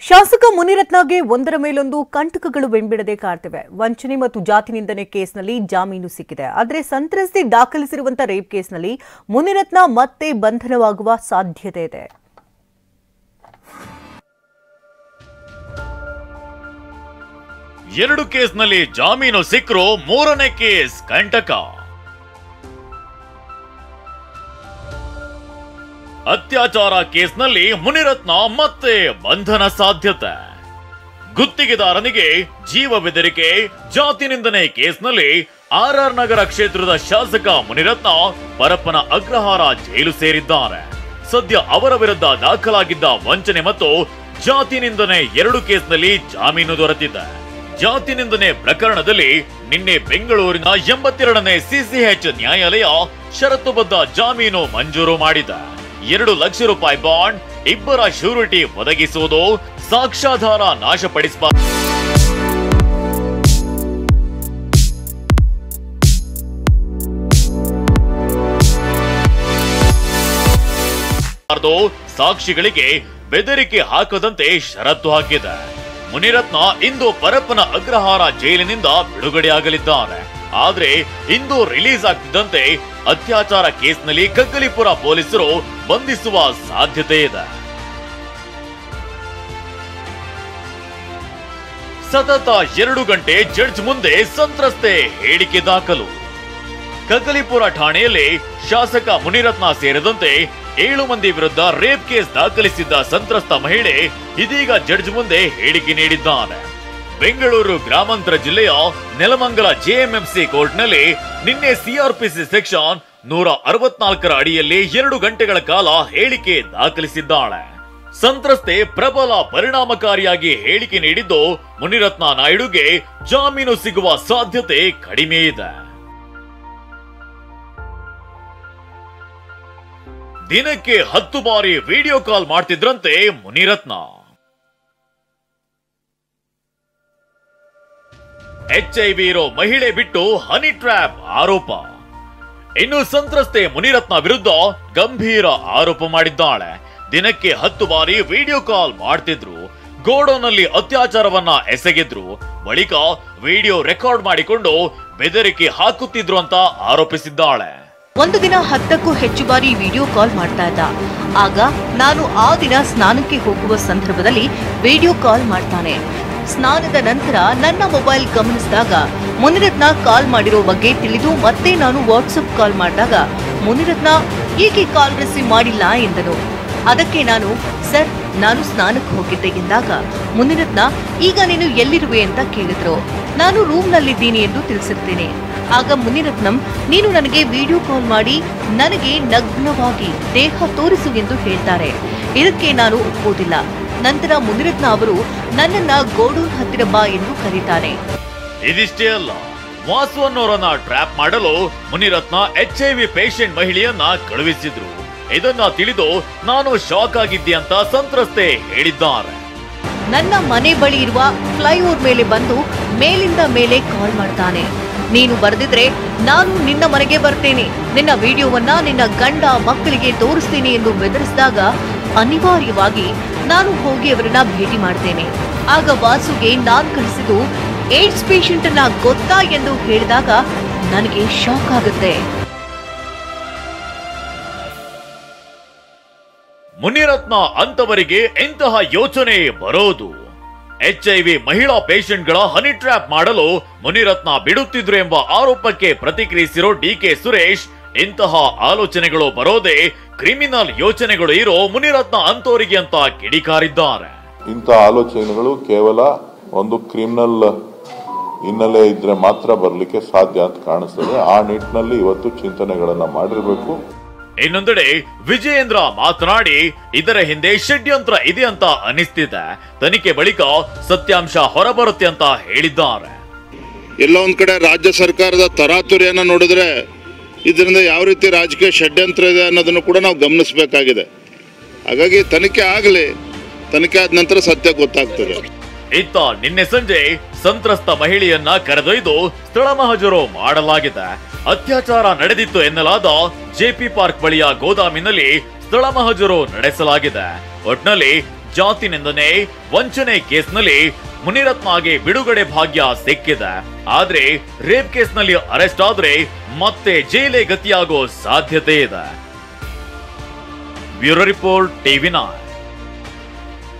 ಶಾಸಕ ಮುನಿರತ್ನಗೆ ಒಂದರ ಮೇಲೊಂದು ಕಂಟಕಗಳು ಬೆಂಬಿಡದೆ ಕಾಡ್ತಿವೆ. ವಂಚನೆ ಮತ್ತು ಜಾತಿ ನಿಂದನೆ ಕೇಸ್ನಲ್ಲಿ ಜಾಮೀನು ಸಿಕ್ಕಿದೆ. ಆದರೆ ಸಂತ್ರಸ್ತೆ ದಾಖಲಿಸಿರುವಂತಹ ರೇಪ್ ಕೇಸ್ನಲ್ಲಿ ಮುನಿರತ್ನ ಮತ್ತೆ ಬಂಧನವಾಗುವ ಸಾಧ್ಯತೆ ಇದೆ. ಎರಡು ಕೇಸ್ನಲ್ಲಿ ಜಾಮೀನು ಸಿಕ್ಕರೂ ಮೂರನೇ ಕೇಸ್ ಕಂಟಕ. ಅತ್ಯಾಚಾರ ಕೇಸ್ನಲ್ಲಿ ಮುನಿರತ್ನ ಮತ್ತೆ ಬಂಧನ ಸಾಧ್ಯತೆ. ಗುತ್ತಿಗೆದಾರನಿಗೆ ಜೀವ ಬೆದರಿಕೆ, ಜಾತಿ ನಿಂದನೆ ಕೇಸ್ನಲ್ಲಿ ಆರ್ಆರ್ ನಗರ ಕ್ಷೇತ್ರದ ಶಾಸಕ ಮುನಿರತ್ನ ಪರಪ್ಪನ ಅಗ್ರಹಾರ ಜೈಲು ಸೇರಿದ್ದಾರೆ. ಸದ್ಯ ಅವರ ವಿರುದ್ಧ ದಾಖಲಾಗಿದ್ದ ವಂಚನೆ ಮತ್ತು ಜಾತಿ ನಿಂದನೆ ಎರಡು ಕೇಸ್ನಲ್ಲಿ ಜಾಮೀನು ದೊರೆತಿದೆ. ಜಾತಿ ನಿಂದನೆ ಪ್ರಕರಣದಲ್ಲಿ ನಿನ್ನೆ ಬೆಂಗಳೂರಿನ 82ನೇ ಸಿಸಿಎಚ್ ನ್ಯಾಯಾಲಯ ಷರತ್ತುಬದ್ಧ ಜಾಮೀನು ಮಂಜೂರು ಮಾಡಿದೆ. 2 ಲಕ್ಷ ರೂಪಾಯಿ ಬಾಂಡ್, ಇಬ್ಬರ ಶ್ಯೂರಿಟಿ ಒದಗಿಸುವುದು, ಸಾಕ್ಷ್ಯಾಧಾರ ನಾಶಪಡಿಸಬಾರದು, ಸಾಕ್ಷಿಗಳಿಗೆ ಬೆದರಿಕೆ ಹಾಕದಂತೆ ಷರತ್ತು ಹಾಕಿದೆ. ಮುನಿರತ್ನ ಇಂದು ಪರಪ್ಪನ ಅಗ್ರಹಾರ ಜೈಲಿನಿಂದ ಬಿಡುಗಡೆಯಾಗಲಿದ್ದಾರೆ. ಆದ್ರೆ ಇಂದು ರಿಲೀಸ್ ಆಗ್ತಿದ್ದಂತೆ ಅತ್ಯಾಚಾರ ಕೇಸ್ನಲ್ಲಿ ಕಗ್ಗಲಿಪುರ ಪೊಲೀಸರು ಬಂಧಿಸುವ ಸಾಧ್ಯತೆ ಇದೆ. ಸತತ 2 ಗಂಟೆ ಜಡ್ಜ್ ಮುಂದೆ ಸಂತ್ರಸ್ತೆ ಹೇಳಿಕೆ ದಾಖಲು. ಕಗ್ಗಲಿಪುರ ಠಾಣೆಯಲ್ಲಿ ಶಾಸಕ ಮುನಿರತ್ನ ಸೇರಿದಂತೆ 7 ಮಂದಿ ವಿರುದ್ಧ ರೇಪ್ ಕೇಸ್ ದಾಖಲಿಸಿದ್ದ ಸಂತ್ರಸ್ತ ಮಹಿಳೆ ಇದೀಗ ಜಡ್ಜ್ ಮುಂದೆ ಹೇಳಿಕೆ ನೀಡಿದ್ದಾರೆ. ಬೆಂಗಳೂರು ಗ್ರಾಮಾಂತರ ಜಿಲ್ಲೆಯ ನೆಲಮಂಗಲ ಜೆಎಂಎಂಸಿ ಕೋರ್ಟ್ನಲ್ಲಿ ನಿನ್ನೆ ಸಿಆರ್ಪಿಸಿ ಸೆಕ್ಷನ್ 164ರ ಅಡಿಯಲ್ಲಿ 2 ಗಂಟೆಗಳ ಕಾಲ ಹೇಳಿಕೆ ದಾಖಲಿಸಿದ್ದಾಳೆ. ಸಂತ್ರಸ್ತೆ ಪ್ರಬಲ ಪರಿಣಾಮಕಾರಿಯಾಗಿ ಹೇಳಿಕೆ ನೀಡಿದ್ದು ಮುನಿರತ್ನ ನಾಯ್ಡುಗೆ ಜಾಮೀನು ಸಿಗುವ ಸಾಧ್ಯತೆ ಕಡಿಮೆ ಇದೆ. ದಿನಕ್ಕೆ 10 ಬಾರಿ ವಿಡಿಯೋ ಕಾಲ್ ಮಾಡ್ತಿದ್ರಂತೆ ಮುನಿರತ್ನ. HIV ಇರೋ ಮಹಿಳೆ ಬಿಟ್ಟು ಹನಿ ಟ್ರ್ಯಾಪ್ ಆರೋಪ. ಇನ್ನು ಸಂತ್ರಸ್ತೆ ಮುನಿರತ್ನ ವಿರುದ್ಧ ಗಂಭೀರ ಆರೋಪ ಮಾಡಿದ್ದಾಳೆ. ದಿನಕ್ಕೆ 10 ಬಾರಿ ವಿಡಿಯೋ ಕಾಲ್ ಮಾಡ್ತಿದ್ರು, ಗೋಡೌನ್ನಲ್ಲಿ ಅತ್ಯಾಚಾರವನ್ನ ಎಸಗಿದ್ರು, ಬಳಿಕ ವಿಡಿಯೋ ರೆಕಾರ್ಡ್ ಮಾಡಿಕೊಂಡು ಬೆದರಿಕೆ ಹಾಕುತ್ತಿದ್ರು ಅಂತ ಆರೋಪಿಸಿದ್ದಾಳೆ. ಒಂದು ದಿನ 10ಕ್ಕೂ ಹೆಚ್ಚು ಬಾರಿ ವಿಡಿಯೋ ಕಾಲ್ ಮಾಡ್ತಾ ಇದ್ದ. ಆಗ ನಾನು ಆ ದಿನ ಸ್ನಾನಕ್ಕೆ ಹೋಗುವ ಸಂದರ್ಭದಲ್ಲಿ ವಿಡಿಯೋ ಕಾಲ್ ಮಾಡ್ತಾನೆ. ಸ್ನಾನದ ನಂತರ ನನ್ನ ಮೊಬೈಲ್ ಗಮನಿಸಿದಾಗ ಮುನಿರತ್ನ ಕಾಲ್ ಮಾಡಿರೋ ಬಗ್ಗೆ ತಿಳಿದು ಮತ್ತೆ ನಾನು ವಾಟ್ಸಪ್ ಕಾಲ್ ಮಾಡಿದಾಗ ಮುನಿರತ್ನ ಏಕೆ ಕಾಲ್ ರಿಸೀವ್ ಮಾಡಿಲ್ಲ ಎಂದನು. ಅದಕ್ಕೆ ನಾನು ಸರ್ ನಾನು ಸ್ನಾನಕ್ಕೆ ಹೋಗಿದ್ದೆ ಎಂದಾಗ ಮುನಿರತ್ನ ಈಗ ನೀನು ಎಲ್ಲಿರುವೆ ಅಂತ ಕೇಳಿದ್ರು. ನಾನು ರೂಮ್ನಲ್ಲಿದ್ದೀನಿ ಎಂದು ತಿಳಿಸಿರ್ತೇನೆ. ಆಗ ಮುನಿರತ್ನಂ ನೀನು ನನಗೆ ವಿಡಿಯೋ ಕಾಲ್ ಮಾಡಿ ನನಗೆ ನಗ್ನವಾಗಿ ದೇಹ ತೋರಿಸು ಎಂದು ಹೇಳ್ತಾರೆ. ಇದಕ್ಕೆ ನಾನು ಒಪ್ಪುವುದಿಲ್ಲ. ನಂತರ ಮುನಿರತ್ನ ಅವರು ನನ್ನನ್ನ ಗೋಡೌನ್ ಹತ್ತಿರ ಬಾ ಎಂದು ಕರೀತಾರೆ. ಇದಿಷ್ಟೇ ಅಲ್ಲ, ವಾಸು ಅನ್ನೋರನ್ನ ಟ್ರ್ಯಾಪ್ ಮಾಡಲು ಮುನಿರತ್ನ HIV ಪೇಷಂಟ್ ಮಹಿಳೆಯನ್ನ ಕಳುಹಿಸಿದ್ರು. ಇದನ್ನ ತಿಳಿದು ನಾನು ಶಾಕ್ ಆಗಿದ್ದೆ ಅಂತ ಸಂತ್ರಸ್ತೆ ಹೇಳಿದ್ದಾರೆ. ನನ್ನ ಮನೆ ಬಳಿ ಇರುವ ಫ್ಲೈಓವರ್ ಮೇಲೆ ಬಂದು ಮೇಲಿಂದ ಮೇಲೆ ಕಾಲ್ ಮಾಡ್ತಾನೆ. ನೀನು ಬರೆದಿದ್ರೆ ನಾನು ನಿನ್ನ ಮನೆಗೆ ಬರ್ತೇನೆ, ನಿನ್ನ ವಿಡಿಯೋವನ್ನ ನಿನ್ನ ಗಂಡ ಮಕ್ಕಳಿಗೆ ತೋರಿಸ್ತೀನಿ ಎಂದು ಬೆದರಿಸಿದಾಗ ಅನಿವಾರ್ಯವಾಗಿ ನಾನು ಹೋಗಿ ಅವರನ್ನ ಭೇಟಿ ಮಾಡ್ತೇನೆ. ಆಗ ವಾಸುಗೆ ನಾನ್ ಕಳಿಸಿದ್ದು ಏಡ್ಸ್ ಪೇಷಂಟ್ ಅನ್ನ ಗೊತ್ತಾ ಎಂದು ಹೇಳಿದಾಗ ನನಗೆ ಶಾಕ್ ಆಗುತ್ತೆ. ಮುನಿರತ್ನ ಅಂತವರಿಗೆ ಇಂತಹ ಯೋಚನೆ ಬರೋದು. HIV ಮಹಿಳಾ ಪೇಷಂಟ್ಗಳ ಹನಿ ಟ್ರ್ಯಾಪ್ ಮಾಡಲು ಮುನಿರತ್ನ ಬಿಡುತ್ತಿದ್ರು ಎಂಬ ಆರೋಪಕ್ಕೆ ಪ್ರತಿಕ್ರಿಯಿಸಿರೋ ಡಿಕೆ ಸುರೇಶ್, ಇಂತಹ ಆಲೋಚನೆಗಳು ಬರೋದೇ ಕ್ರಿಮಿನಲ್ ಯೋಚನೆಗಳು ಇರೋ ಮುನಿರತ್ನ ಅಂತವರಿಗೆ ಅಂತ ಕಿಡಿಕಾರಿದ್ದಾರೆ. ಇಂತಹ ಆಲೋಚನೆಗಳು ಕೇವಲ ಒಂದು ಕ್ರಿಮಿನಲ್ ಹಿನ್ನೆಲೆ ಇದ್ರೆ ಮಾತ್ರ ಬರಲಿಕ್ಕೆ ಸಾಧ್ಯ ಅಂತ ಕಾಣಿಸ್ತದೆ. ಆ ನಿಟ್ಟಿನಲ್ಲಿ ಇವತ್ತು ಚಿಂತನೆಗಳನ್ನ ಮಾಡಿರಬೇಕು. ಇನ್ನೊಂದೆಡೆ ವಿಜಯೇಂದ್ರ ಮಾತನಾಡಿ ಇದರ ಹಿಂದೆ ಷಡ್ಯಂತ್ರ ಇದೆ ಅಂತ ಅನಿಸ್ತಿದೆ. ತನಿಖೆ ಬಳಿಕ ಸತ್ಯಾಂಶ ಹೊರಬರುತ್ತೆ ಅಂತ ಹೇಳಿದ್ದಾರೆ. ಎಲ್ಲ ಒಂದ್ ಕಡೆ ರಾಜ್ಯ ಸರ್ಕಾರದ ತರಾತುರಿಯನ್ನ ನೋಡಿದ್ರೆ ಇದರಿಂದ ಯಾವ ರೀತಿ ರಾಜಕೀಯ ಷಡ್ಯಂತ್ರ ಇದೆ ಅನ್ನೋದನ್ನು ಕೂಡ ನಾವು ಗಮನಿಸಬೇಕಾಗಿದೆ. ಹಾಗಾಗಿ ತನಿಖೆ ಆಗಲಿ, ತನಿಖೆ ಆದ ನಂತರ ಸತ್ಯ ಗೊತ್ತಾಗ್ತದೆ. ಇತ್ತ ನಿನ್ನೆ ಸಂಜೆ ಸಂತ್ರಸ್ತ ಮಹಿಳೆಯನ್ನ ಕರೆದೊಯ್ದು ಸ್ಥಳ ಮಹಜರು ಮಾಡಲಾಗಿದೆ. ಅತ್ಯಾಚಾರ ನಡೆದಿತ್ತು ಎನ್ನಲಾದ ಜೆಪಿ ಪಾರ್ಕ್ ಬಳಿಯ ಗೋದಾಮಿನಲ್ಲಿ ಸ್ಥಳ ಮಹಜರು ನಡೆಸಲಾಗಿದೆ. ಒಟ್ನಲ್ಲಿ ಜಾತಿ ನಿಂದನೆ ವಂಚನೆ ಕೇಸ್ನಲ್ಲಿ ಮುನಿರತ್ನಗೆ ಬಿಡುಗಡೆ ಭಾಗ್ಯ ಸಿಕ್ಕಿದೆ. ಆದ್ರೆ ರೇಪ್ ಕೇಸ್ನಲ್ಲಿ ಅರೆಸ್ಟ್ ಆದ್ರೆ ಮತ್ತೆ ಜೈಲೇ ಗತಿಯಾಗೋ ಸಾಧ್ಯತೆ ಇದೆ. Bureau report, TV9.